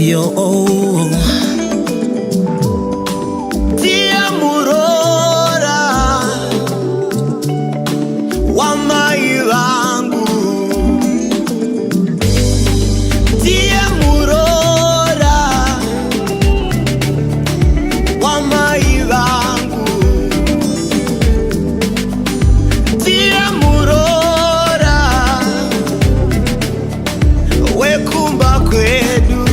yo Tia murora wa mai vangu, tia murora wa mai vangu, tia murora wekumba kwedu,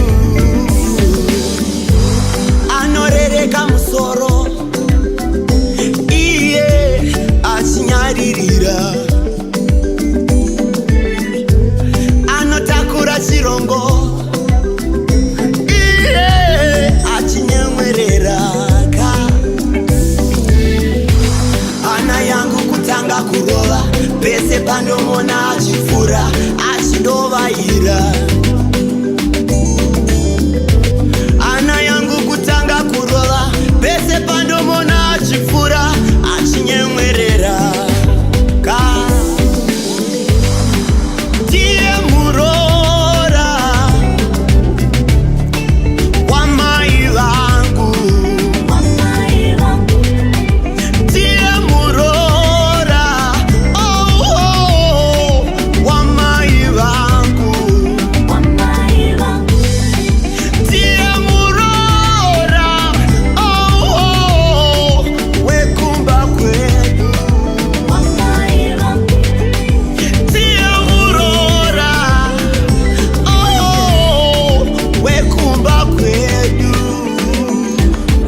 anorereka musoro iye achinyaririra, anotakura chirongo iye achinyemwerera, ana yangu kutanga kurova pese pandomona achifura achindovaira, ana yangu kutanga kurova pese pandomona achifura achinyemwerera, tie murora wa mai vangu, tie murora wa mai vangu, tie murora wekumba kwedu, tie murora wekumba kwedu.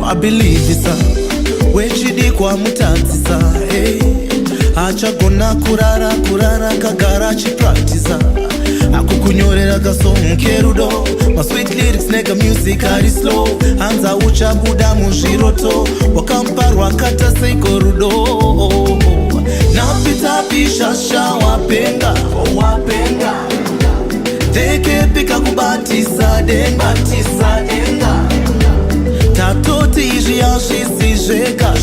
wabilivisa wechidi kwa mutanzisa achagona kurara kagara chipractisa akukunyorera kasong kerudo ma sweet lyrics nega music ari slow hanza uchabuda muzviroto wakamparwa kata seiko rudo napita pishasha wapenga teke pika kubatisa denga tatoti zviya zvisizveka